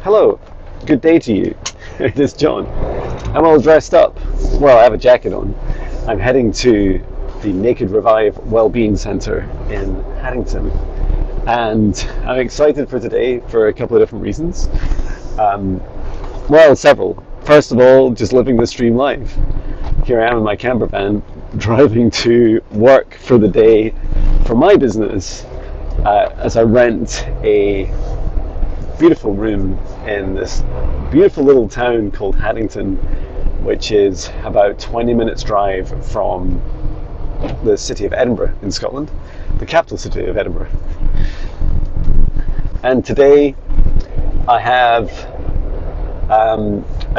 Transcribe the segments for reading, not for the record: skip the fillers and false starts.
Hello, good day to you. It is John. I'm all dressed up. Well, I have a jacket on. I'm heading to the Naked Revive Wellbeing Centre in Haddington. And I'm excited for today for a couple of different reasons. Well, several. First of all, just living this dream life. Here I am in my camper van, driving to work for the day for my business as I rent a beautiful room in this beautiful little town called Haddington, which is about 20 minutes drive from the city of Edinburgh in Scotland, the capital city of Edinburgh. And today I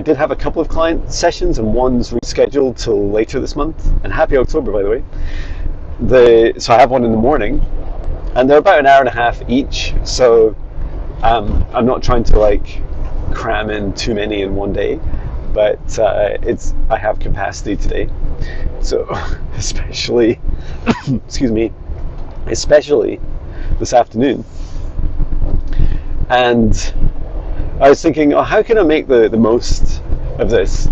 did have a couple of client sessions, and one's rescheduled till later this month. And happy October, by the way. So I have one in the morning, and they're about an hour and a half each. So I'm not trying to cram in too many in one day, but I have capacity today. So especially, excuse me, especially this afternoon. And I was thinking, how can I make the most of this?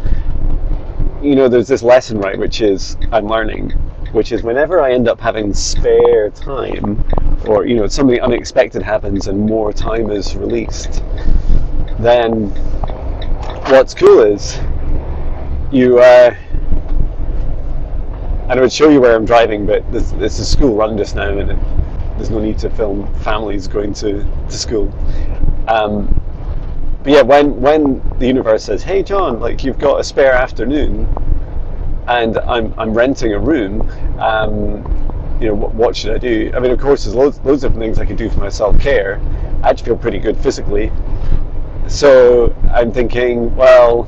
There's this lesson, right, which is I'm learning, which is whenever I end up having spare time, or something unexpected happens and more time is released, then what's cool is and I would show you where I'm driving, but this is school run just now, and there's no need to film families going to school. But yeah, when the universe says, "Hey John, you've got a spare afternoon," and I'm renting a room, what should I do? I mean, of course, there's loads of different things I could do for my self-care. I actually feel pretty good physically, so I'm thinking, well,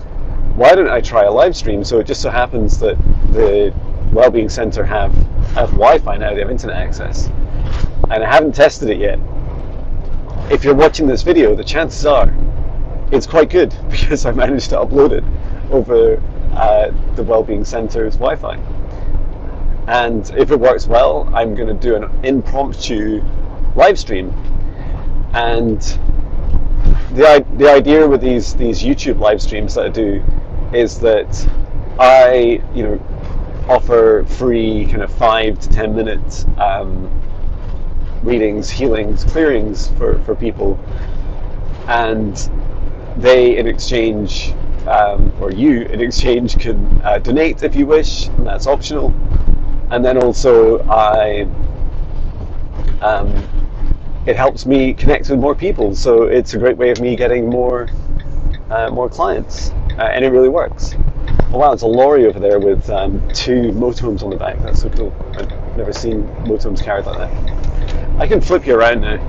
why don't I try a live stream? So it just so happens that the Wellbeing Centre have Wi-Fi now; they have internet access, and I haven't tested it yet. If you're watching this video, the chances are it's quite good, because I managed to upload it over the Wellbeing Centre's Wi-Fi. And if it works well, I'm going to do an impromptu live stream. And the idea with these YouTube live streams that I do is that I offer free kind of 5 to 10 minute readings, healings, clearings for people, and they in exchange, or you in exchange, can donate if you wish, and that's optional. And then also it helps me connect with more people, so it's a great way of me getting more clients, and it really works. Oh wow, it's a lorry over there with 2 motorhomes on the back. That's so cool. I've never seen motorhomes carried like that. I can flip you around now,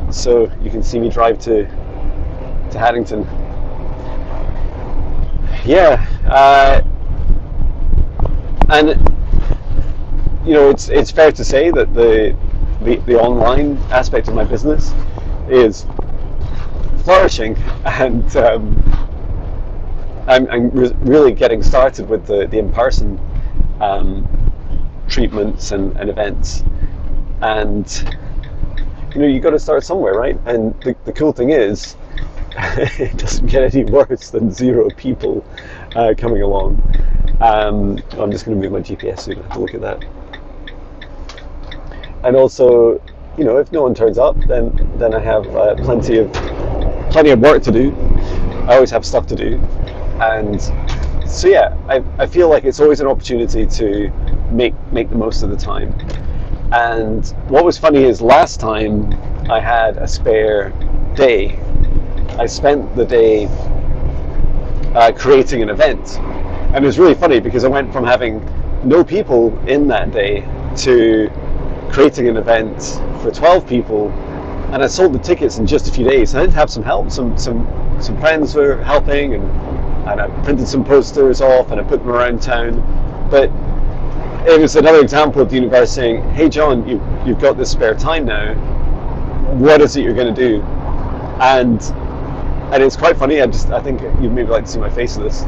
so you can see me drive to Haddington. Yeah, and it's fair to say that the online aspect of my business is flourishing, and I'm really getting started with the in-person treatments and events, and you got to start somewhere, right? And the cool thing is, it doesn't get any worse than 0 people coming along. I'm just going to move my GPS so you don't have to look at that. And also, if no one turns up, then I have plenty of work to do. I always have stuff to do, and so yeah, I feel like it's always an opportunity to make the most of the time. And what was funny is last time I had a spare day. I spent the day creating an event, and it was really funny because I went from having no people in that day to creating an event for 12 people, and I sold the tickets in just a few days. I did have some help, some friends were helping, and I printed some posters off and I put them around town. But it was another example of the universe saying, "Hey John, you've got this spare time now. What is it you're going to do?" And it's quite funny. I think you'd maybe like to see my face of this.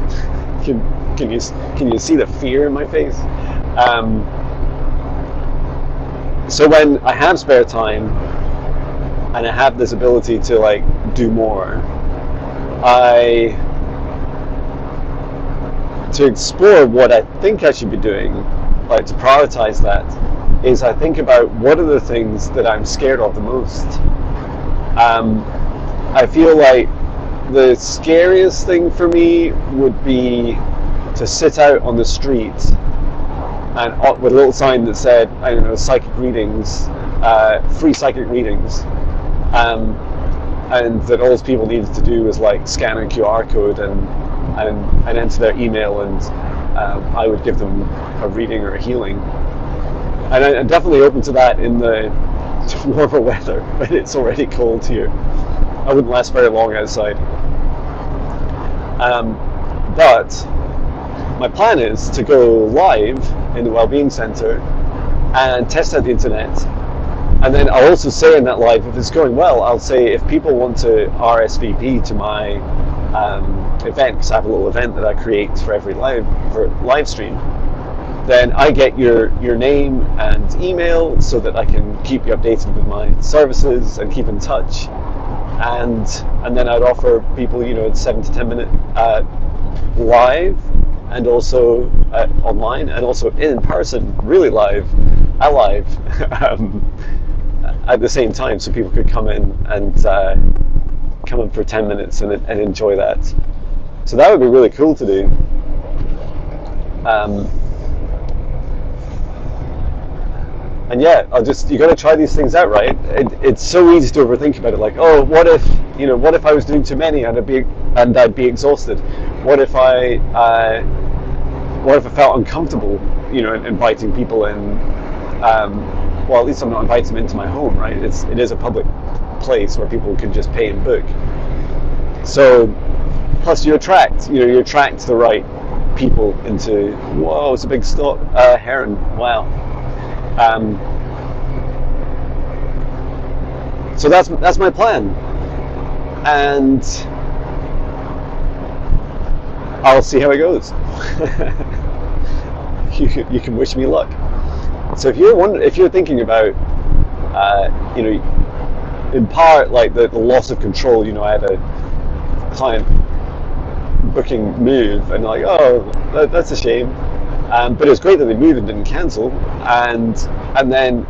Can you see the fear in my face? So when I have spare time and I have this ability to do more, I to explore what I think I should be doing, like to prioritize that, is I think about what are the things that I'm scared of the most. I feel like the scariest thing for me would be to sit out on the street and with a little sign that said, I don't know, psychic readings, free psychic readings, and that all people needed to do was like scan a QR code and enter their email, and I would give them a reading or a healing. And I'm definitely open to that in the warmer weather when it's already cold here. I wouldn't last very long outside. But my plan is to go live in the Wellbeing Centre and test out the internet. And then I'll also say in that live, if it's going well, I'll say if people want to RSVP to my event, because I have a little event that I create for every live stream, then I get your name and email so that I can keep you updated with my services and keep in touch. And then I'd offer people, a 7 to 10 minute live, and also online, and also in person, really live, alive, at the same time, so people could come in and come in for 10 minutes and enjoy that. So that would be really cool to do. And yeah, you got to try these things out, right? It's so easy to overthink about it. Like, oh, what if I was doing too many and I'd be exhausted? What if I felt uncomfortable, inviting people in? Well, at least I'm not inviting them into my home, right? It is a public place where people can just pay and book. So, plus you attract the right people into. Whoa, it's a big heron! Wow. So that's my plan, and I'll see how it goes. You can wish me luck. So if you're thinking about, in part like the loss of control. I had a client booking move, and like, oh, that's a shame. But it was great that they moved and didn't cancel. And then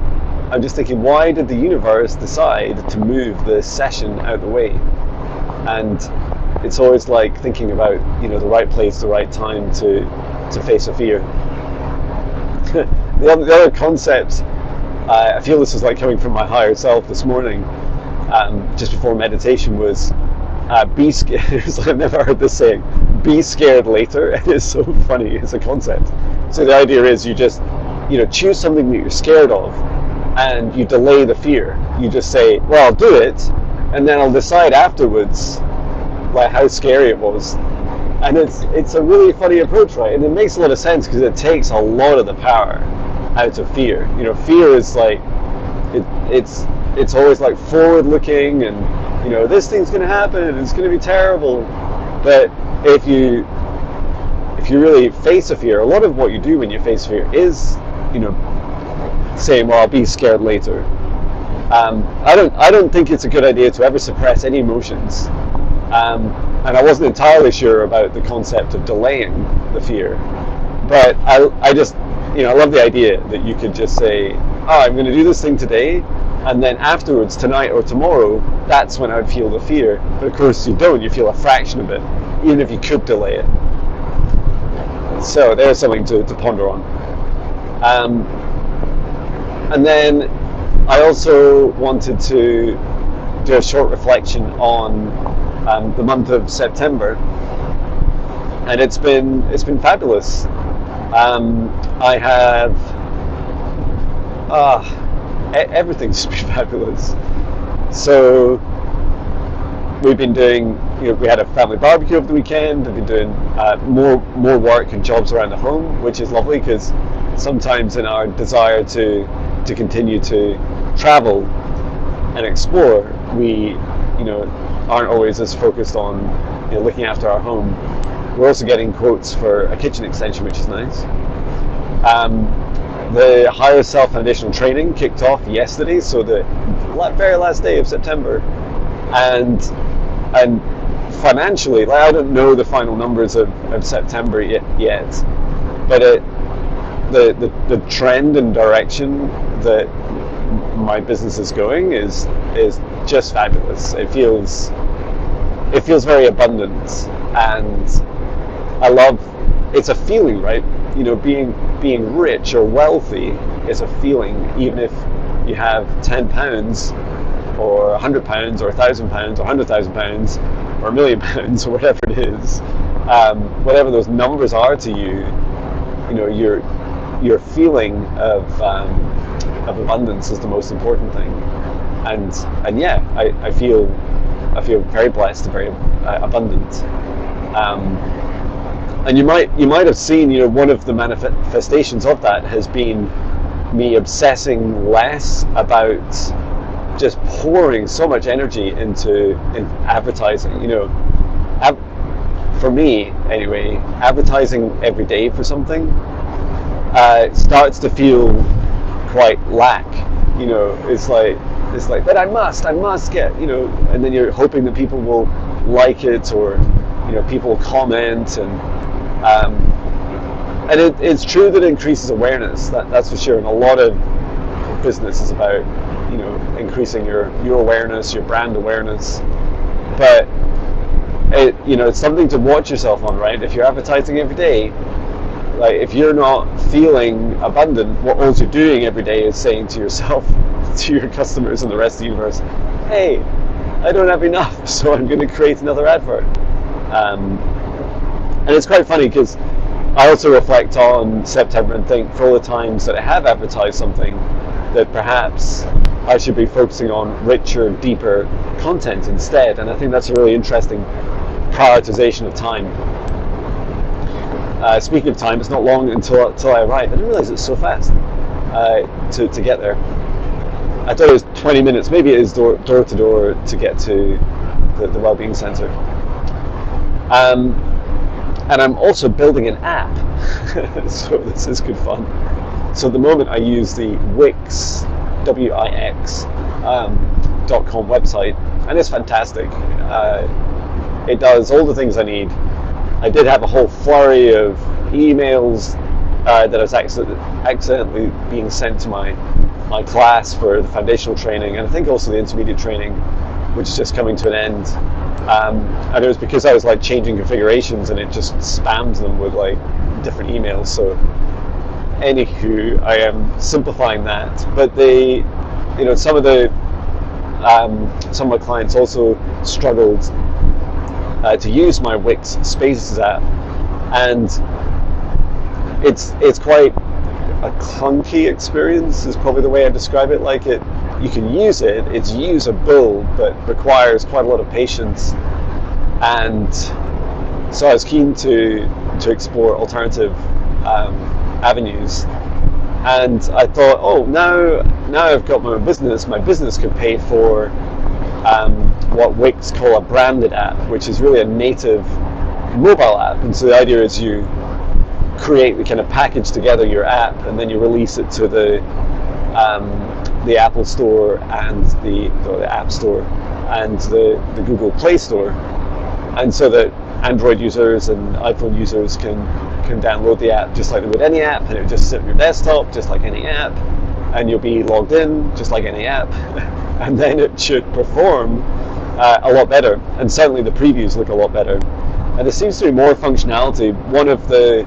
I'm just thinking, why did the universe decide to move the session out of the way? And it's always like thinking about, the right place, the right time to face a fear. The other concept, I feel this was like coming from my higher self this morning, just before meditation, was be scared. I've never heard this saying, be scared later. It is so funny as a concept. So the idea is you just, choose something that you're scared of and you delay the fear. You just say, well, I'll do it, and then I'll decide afterwards like how scary it was. And it's a really funny approach, right? And it makes a lot of sense because it takes a lot of the power out of fear. Fear is like, it's always like forward looking, and this thing's going to happen, it's going to be terrible. But if you really face a fear, a lot of what you do when you face fear is, saying, well, I'll be scared later. I don't think it's a good idea to ever suppress any emotions. And I wasn't entirely sure about the concept of delaying the fear. But I just, I love the idea that you could just say, oh, I'm going to do this thing today, and then afterwards, tonight or tomorrow, that's when I would feel the fear. But of course you don't, you feel a fraction of it, even if you could delay it. So there's something to ponder on. And then I also wanted to do a short reflection on the month of September, and it's been fabulous. I have everything's been fabulous. So we've been doing, we had a family barbecue over the weekend. I've been doing more work and jobs around the home, which is lovely, because sometimes in our desire to continue to travel and explore, we aren't always as focused on looking after our home. We're also getting quotes for a kitchen extension, which is nice. The Higher Self Foundational Training kicked off yesterday, so the very last day of September, and financially, like I don't know the final numbers of September yet, but the trend and direction that my business is going is just fabulous. It feels very abundant, and I love. It's a feeling, right? You know, being rich or wealthy is a feeling, even if you have £10 or £100 or £1,000 or £100,000 or £1,000,000 or whatever it is, whatever those numbers are to you, you know, your feeling of abundance is the most important thing. And yeah, I feel very blessed and very abundant. And you might have seen, you know, one of the manifestations of that has been me obsessing less about just pouring so much energy into advertising. You know, for me anyway, advertising every day for something starts to feel quite lack. You know, it's like, but I must get, you know, and then you're hoping that people will like it, or, you know, people will comment, and it's true that it increases awareness. That's for sure. And a lot of business is about, you know, increasing your awareness, your brand awareness. But you know, it's something to watch yourself on, right? If you're advertising every day, like if you're not feeling abundant, what all you're doing every day is saying to yourself, to your customers and the rest of the universe, hey, I don't have enough, so I'm going to create another advert. And it's quite funny because I also reflect on September and think, for all the times that I have advertised something, that perhaps I should be focusing on richer, deeper content instead. And I think that's a really interesting prioritization of time. Speaking of time, it's not long until I arrive. I didn't realize it's so fast to get there. I thought it was 20 minutes. Maybe it is door to door to get to the Wellbeing Centre. And I'm also building an app, so this is good fun. So at the moment I use the Wix, .com website, and it's fantastic. It does all the things I need. I did have a whole flurry of emails that I was accidentally being sent to my class for the foundational training, and I think also the intermediate training, which is just coming to an end. And it was because I was like changing configurations, and it just spammed them with like different emails. So anywho, I am simplifying that. But you know, some of my clients also struggled to use my Wix Spaces app, and it's quite a clunky experience is probably the way I describe it. Like you can use it, it's usable, but requires quite a lot of patience. And so I was keen to explore alternative avenues. And I thought, oh, now I've got my business could pay for what Wix call a branded app, which is really a native mobile app. And so the idea is you kind of package together your app, and then you release it to the Apple Store and the App Store and the Google Play Store, and so that Android users and iPhone users can download the app just like they would any app, and it would just sit on your desktop just like any app, and you'll be logged in just like any app, and then it should perform a lot better, and certainly the previews look a lot better, and there seems to be more functionality. One of the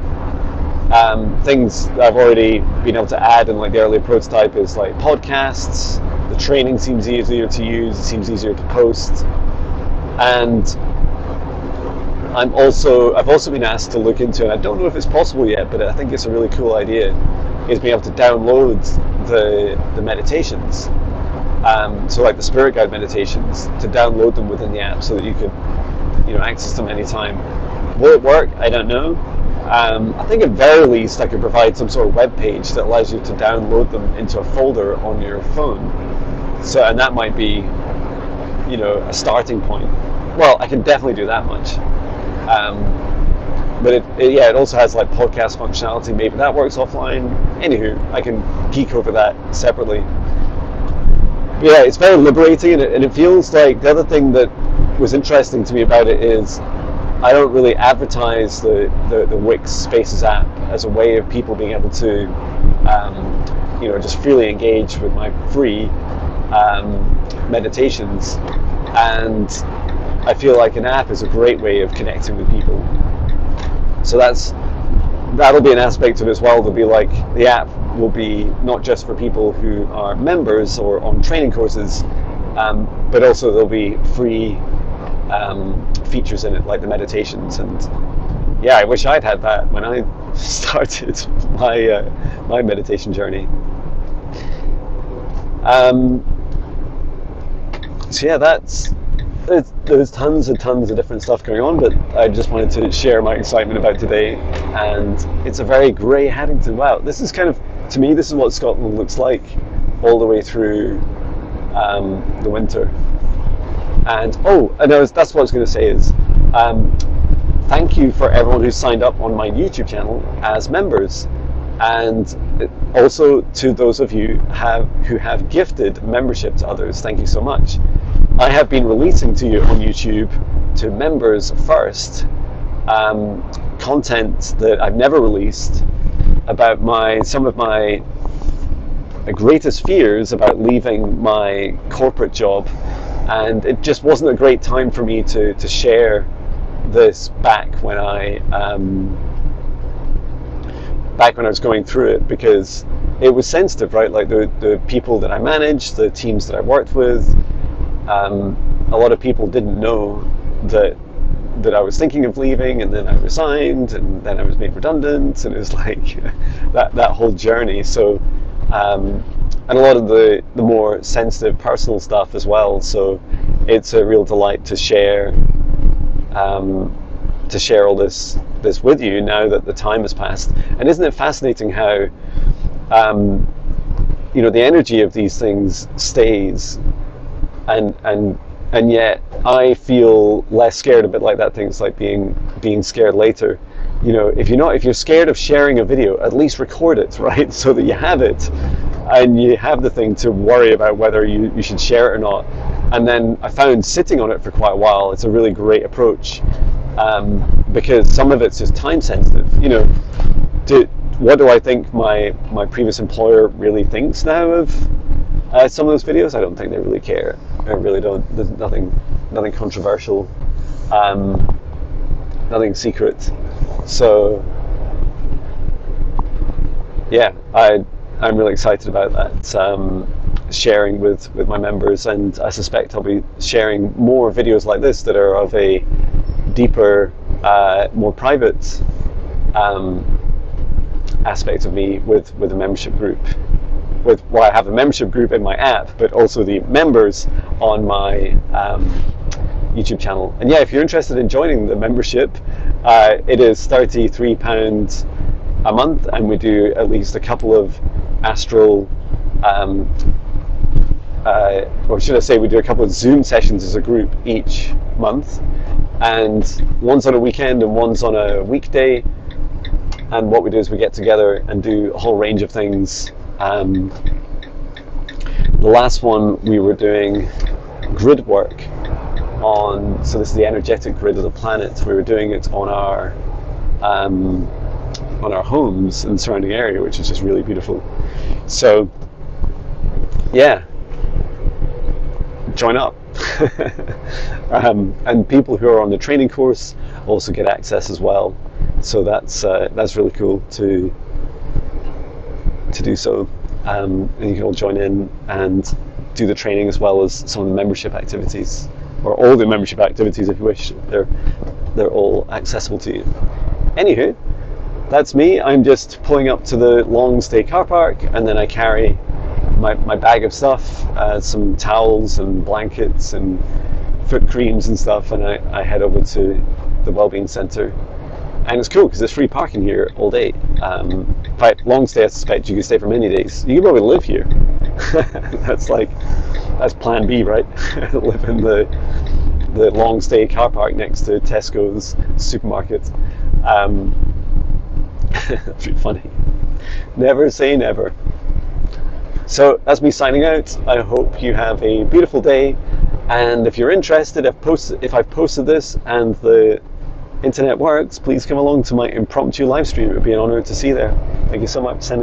things that I've already been able to add in like the early prototype is like podcasts. The training seems easier to use, it seems easier to post, and I've also been asked to look into, and I don't know if it's possible yet, but I think it's a really cool idea, is being able to download the meditations, so like the Spirit Guide meditations, to download them within the app so that you could, you know, access them anytime. Will it work? I don't know. I think at very least I could provide some sort of web page that allows you to download them into a folder on your phone. So, and that might be, you know, a starting point. Well, I can definitely do that much. But it also has like podcast functionality. Maybe that works offline. Anywho, I can geek over that separately. But yeah, it's very liberating, and it feels like the other thing that was interesting to me about it is I don't really advertise the Wix Spaces app as a way of people being able to just freely engage with my free meditations, and I feel like an app is a great way of connecting with people. So that'll be an aspect of it as well. There'll be like, the app will be not just for people who are members or on training courses, but also there'll be free features in it, like the meditations. And yeah, I wish I'd had that when I started my meditation journey. So yeah, there's tons and tons of different stuff going on, but I just wanted to share my excitement about today. And it's a very grey Haddington. Wow, this is kind of, to me, this is what Scotland looks like all the way through the winter. And that's what I was going to say is, thank you for everyone who's signed up on my YouTube channel as members, and also to those of you who have gifted membership to others. Thank you so much. I have been releasing to you on YouTube, to members first, content that I've never released about some of my greatest fears about leaving my corporate job. And it just wasn't a great time for me to share this back when I was going through it, because it was sensitive, right? Like the people that I managed, the teams that I worked with, a lot of people didn't know that I was thinking of leaving, and then I resigned, and then I was made redundant, and it was like that whole journey. So and a lot of the more sensitive personal stuff as well. So it's a real delight to share all this with you now that the time has passed. And isn't it fascinating how the energy of these things stays, and yet I feel less scared, a bit like that thing's like being scared later. If you're scared of sharing a video, at least record it, right? So that you have it, and you have the thing to worry about whether you should share it or not. And then I found sitting on it for quite a while, it's a really great approach, because some of it's just time sensitive. What do I think my previous employer really thinks now of some of those videos? I don't think they really care. I really don't. There's nothing controversial, nothing secret. So yeah, I'm really excited about that, sharing with my members, and I suspect I'll be sharing more videos like this that are of a deeper, more private aspect of me with a membership group. I have a membership group in my app, but also the members on my YouTube channel. And yeah, if you're interested in joining the membership, it is £33 a month, and we do at least a couple of astral, or should I say, we do a couple of Zoom sessions as a group each month, and one's on a weekend and one's on a weekday. And what we do is we get together and do a whole range of things. The last one we were doing grid work on, so this is the energetic grid of the planet. We were doing it on our homes and surrounding area, which is just really beautiful. So yeah, join up. And people who are on the training course also get access as well. So that's really cool to do so. And you can all join in and do the training as well as some of the membership activities, or all the membership activities if you wish. They're all accessible to you. Anywho, that's me. I'm just pulling up to the long stay car park, and then I carry my bag of stuff, some towels and blankets and foot creams and stuff, and I head over to the Wellbeing Centre. And it's cool because there's free parking here all day. In fact, long stay, I suspect you can stay for many days. You can probably live here. that's plan B, right? Live in the long stay car park next to Tesco's supermarket. That's really funny. Never say never. So that's me signing out. I hope you have a beautiful day, And if you're interested, if I've posted this and the internet works, please come along to my impromptu live stream. It would be an honor to see you there. Thank you so much. Sending